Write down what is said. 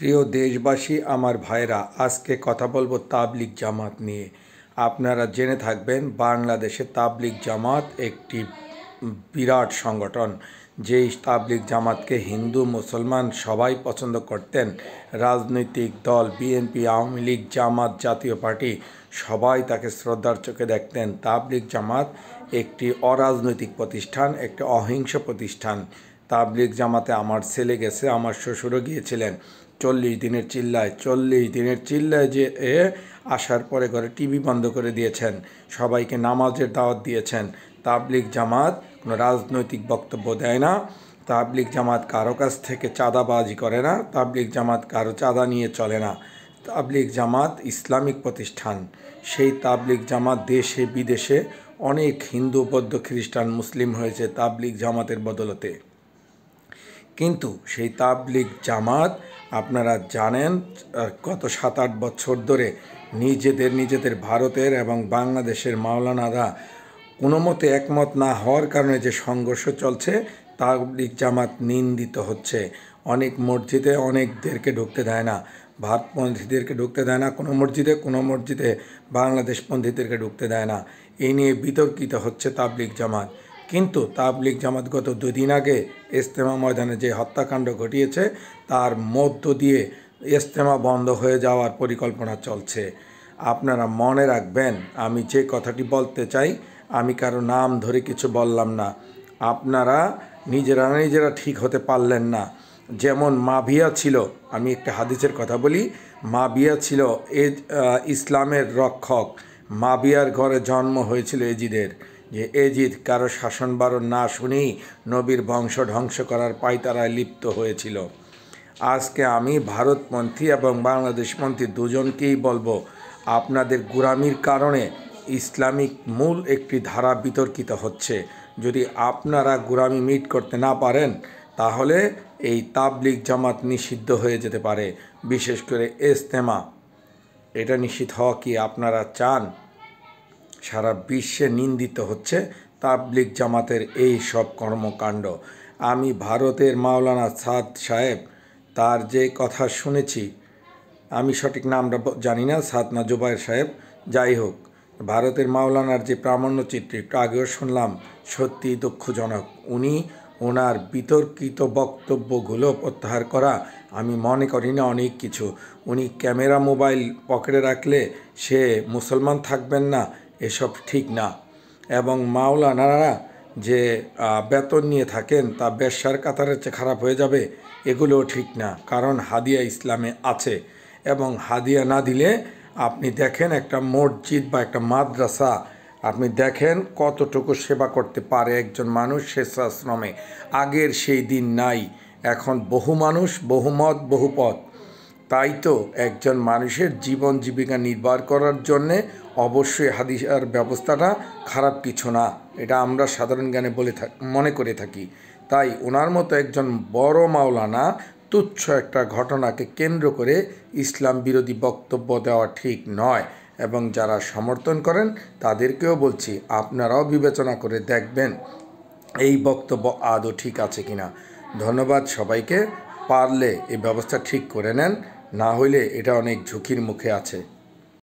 প্রিয় দেশবাসী, আমার ভাইরা, আজকে কথা বলবো তাবলিগ জামাত নিয়ে। আপনারা জেনে থাকবেন বাংলাদেশে তাবলিগ জামাত একটি বিরাট সংগঠন। যেই তাবলিগ জামাতকে হিন্দু মুসলমান সবাই পছন্দ করতেন। রাজনৈতিক দল বিএনপি, আওয়ামী লীগ, জামাত, জাতীয় পার্টি সবাই তাকে শ্রদ্ধার চোখে দেখতেন। তাবলিগ জামাত একটি অরাজনৈতিক প্রতিষ্ঠান, একটি অহিংস প্রতিষ্ঠান। তাবলিগ জামাতে আমার ছেলে গেছে, আমার শ্বশুরও গিয়েছিলেন। 40 দিনের চিল্লায় যে আসার পরে ঘরে টিভি বন্ধ করে দিয়েছেন, সবাইকে নামাজের দাওয়াত দিয়েছেন। তাবলিগ জামাত কোনো রাজনৈতিক বক্তব্য দেয় না। তাবলিগ জামাত কারো কাছ থেকে চাঁদাবাজি করে না। তাবলিগ জামাত কারো চাঁদা নিয়ে চলে না। তাবলিগ জামাত ইসলামিক প্রতিষ্ঠান। সেই তাবলিগ জামাত দেশে বিদেশে অনেক হিন্দু, বৌদ্ধ, খ্রিস্টান, মুসলিম হয়েছে তাবলিগ জামাতের বদলতে। কিন্তু সেই তাবলিগ জামাত আপনারা জানেন গত 7-8 বছর ধরে নিজেদের ভারতের এবং বাংলাদেশের মাওলানারা কোনো মতে একমত না হওয়ার কারণে যে সংঘর্ষ চলছে, তাবলিগ জামাত নিন্দিত হচ্ছে। অনেক মসজিদে অনেকদেরকে ঢুকতে দেয় না, ভারতপন্থীদেরকে ঢুকতে দেয় না কোনো মসজিদে বাংলাদেশপন্থীদেরকে ঢুকতে দেয় না। এই নিয়ে বিতর্কিত হচ্ছে তাবলিগ জামাত। কিন্তু তাবলিগ জামাত গত 2 দিন আগে ইজতেমা ময়দানে যে হত্যাকাণ্ড ঘটিয়েছে, তার মধ্য দিয়ে ইজতেমা বন্ধ হয়ে যাওয়ার পরিকল্পনা চলছে। আপনারা মনে রাখবেন, আমি যে কথাটি বলতে চাই, আমি কারো নাম ধরে কিছু বললাম না। আপনারা নিজেরা ঠিক হতে পারলেন না। যেমন মাবিয়া ছিল, আমি একটা হাদিসের কথা বলি, মাবিয়া ছিল ইসলামের রক্ষক। মাবিয়ার ঘরে জন্ম হয়েছিল এজিদের। যে এজিদ কারো শাসন বারণ না শুনেই নবীর বংশ ধ্বংস করার পায়তারায় লিপ্ত হয়েছিল। আজকে আমি ভারতপন্থী এবং বাংলাদেশপন্থী দুজনকেই বলবো, আপনাদের গোঁড়ামির কারণে ইসলামিক মূল একটি ধারা বিতর্কিত হচ্ছে। যদি আপনারা গোঁড়ামি মিট করতে না পারেন, তাহলে এই তাবলিগ জামাত নিষিদ্ধ হয়ে যেতে পারে। বিশেষ করে ইজতেমা, এটা নিষিদ্ধ হওয়া কি আপনারা চান? সারা বিশ্বে নিন্দিত হচ্ছে তাবলিগ জামাতের এই সব কর্মকাণ্ড। আমি ভারতের মাওলানা সাদ সাহেব, তার যে কথা শুনেছি, আমি সঠিক নামটা জানি না, সাদ না জুবাইর সাহেব, যাই হোক, ভারতের মাওলানার যে প্রামাণ্যচিত্র একটু আগেও শুনলাম, সত্যি দুঃখজনক। ওনার বিতর্কিত বক্তব্যগুলো প্রত্যাহার করা আমি মনে করি না অনেক কিছু। উনি ক্যামেরা মোবাইল পকেটে রাখলে সে মুসলমান থাকবেন না, এসব ঠিক না। এবং মাওলানারা যে বেতন নিয়ে থাকেন তা বেশ্যার কাতারের চেয়ে খারাপ হয়ে যাবে, এগুলোও ঠিক না। কারণ হাদিয়া ইসলামে আছে, এবং হাদিয়া না দিলে আপনি দেখেন একটা মসজিদ বা একটা মাদ্রাসা, আপনি দেখেন কতটুকু সেবা করতে পারে একজন মানুষ স্বেচ্ছাশ্রমে। আগের সেই দিন নাই। এখন বহু মানুষ, বহুমত, বহুপথ। তাই তো একজন মানুষের জীবন জীবিকা নির্বাহ করার জন্যে অবশ্যই হাদিয়ার ব্যবস্থাটা খারাপ কিছু না, এটা আমরা সাধারণ জ্ঞানে মনে করে থাকি। তাই ওনার মতো একজন বড় মাওলানা তুচ্ছ একটা ঘটনাকে কেন্দ্র করে ইসলাম বিরোধী বক্তব্য দেওয়া ঠিক নয়। এবং যারা সমর্থন করেন তাদেরকেও বলছি, আপনারাও বিবেচনা করে দেখবেন এই বক্তব্য আদৌ ঠিক আছে কিনা। ধন্যবাদ সবাইকে। পারলে এই ব্যবস্থা ঠিক করে নেন, না হইলে এটা অনেক ঝুঁকির মুখে আছে।